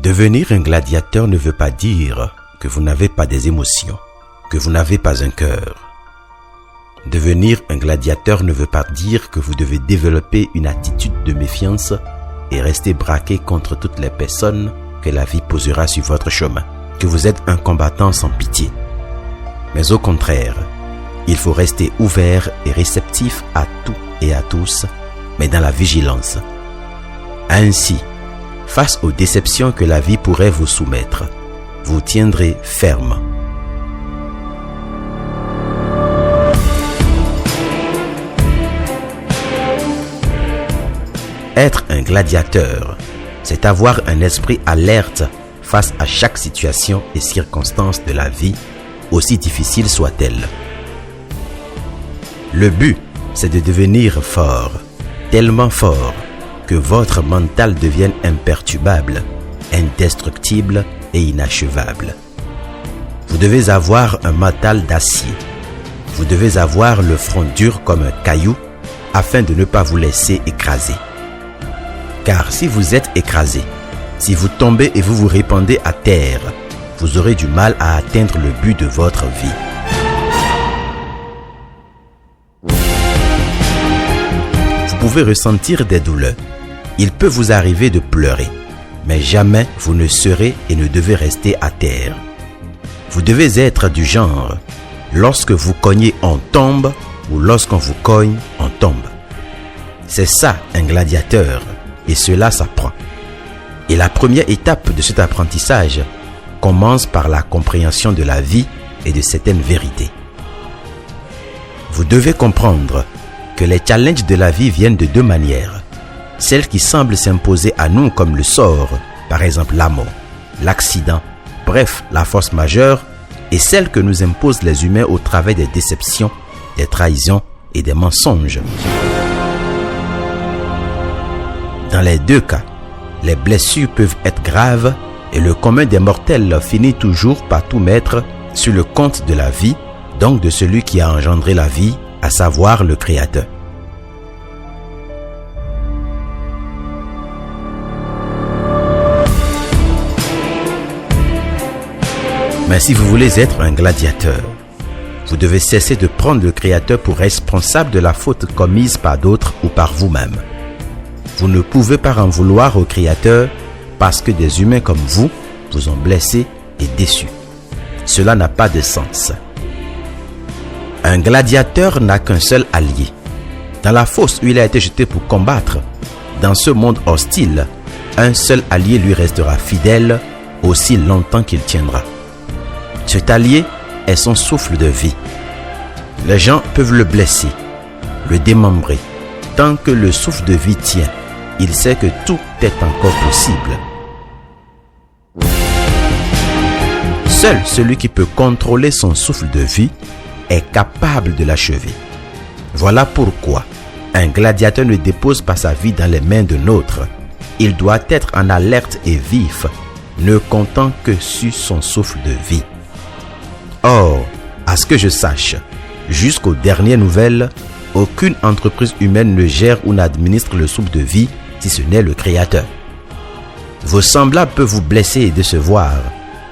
Devenir un gladiateur ne veut pas dire que vous n'avez pas des émotions, que vous n'avez pas un cœur. Devenir un gladiateur ne veut pas dire que vous devez développer une attitude de méfiance et rester braqué contre toutes les personnes que la vie posera sur votre chemin, que vous êtes un combattant sans pitié. Mais au contraire, il faut rester ouvert et réceptif à tout et à tous, mais dans la vigilance. Ainsi, face aux déceptions que la vie pourrait vous soumettre, vous tiendrez ferme. Être un gladiateur, c'est avoir un esprit alerte face à chaque situation et circonstance de la vie, aussi difficile soit-elle. Le but, c'est de devenir fort, tellement fort que votre mental devienne imperturbable, indestructible et inachevable. Vous devez avoir un mental d'acier. Vous devez avoir le front dur comme un caillou afin de ne pas vous laisser écraser. Car si vous êtes écrasé, si vous tombez et vous vous répandez à terre, vous aurez du mal à atteindre le but de votre vie. Vous pouvez ressentir des douleurs. Il peut vous arriver de pleurer, mais jamais vous ne serez et ne devez rester à terre. Vous devez être du genre, lorsque vous cognez, on tombe, ou lorsqu'on vous cogne, on tombe. C'est ça un gladiateur, et cela s'apprend. Et la première étape de cet apprentissage commence par la compréhension de la vie et de certaines vérités. Vous devez comprendre que les challenges de la vie viennent de deux manières. Celles qui semblent s'imposer à nous comme le sort, par exemple la mort, l'accident, bref, la force majeure, et celles que nous imposent les humains au travers des déceptions, des trahisons et des mensonges. Dans les deux cas, les blessures peuvent être graves et le commun des mortels finit toujours par tout mettre sur le compte de la vie, donc de celui qui a engendré la vie, à savoir le Créateur. Mais si vous voulez être un gladiateur, vous devez cesser de prendre le Créateur pour responsable de la faute commise par d'autres ou par vous-même. Vous ne pouvez pas en vouloir au Créateur parce que des humains comme vous ont blessé et déçu. Cela n'a pas de sens. Un gladiateur n'a qu'un seul allié. Dans la fosse où il a été jeté pour combattre, dans ce monde hostile, un seul allié lui restera fidèle aussi longtemps qu'il tiendra. Cet allié est son souffle de vie. Les gens peuvent le blesser, le démembrer. Tant que le souffle de vie tient, il sait que tout est encore possible. Seul celui qui peut contrôler son souffle de vie est capable de l'achever. Voilà pourquoi un gladiateur ne dépose pas sa vie dans les mains d'un autre. Il doit être en alerte et vif, ne comptant que sur son souffle de vie. Or, à ce que je sache, jusqu'aux dernières nouvelles, aucune entreprise humaine ne gère ou n'administre le souffle de vie si ce n'est le Créateur. Vos semblables peuvent vous blesser et décevoir,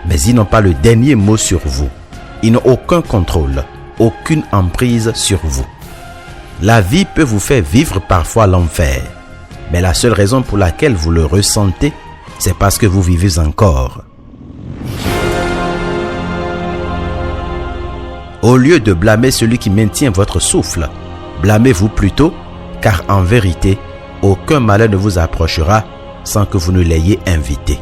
mais ils n'ont pas le dernier mot sur vous. Ils n'ont aucun contrôle, aucune emprise sur vous. La vie peut vous faire vivre parfois l'enfer, mais la seule raison pour laquelle vous le ressentez, c'est parce que vous vivez encore. Au lieu de blâmer celui qui maintient votre souffle, blâmez-vous plutôt, car en vérité, aucun malheur ne vous approchera sans que vous ne l'ayez invité.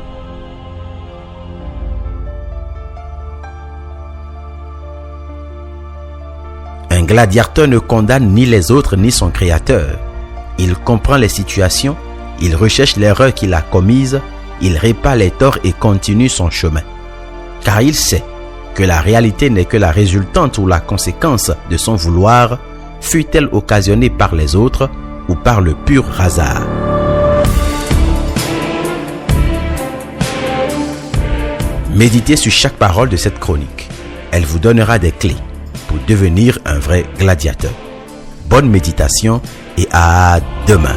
Un gladiateur ne condamne ni les autres ni son Créateur. Il comprend les situations, il recherche l'erreur qu'il a commise, il répare les torts et continue son chemin. Car il sait que la réalité n'est que la résultante ou la conséquence de son vouloir, fût-elle occasionnée par les autres ou par le pur hasard. Méditez sur chaque parole de cette chronique. Elle vous donnera des clés pour devenir un vrai gladiateur. Bonne méditation et à demain.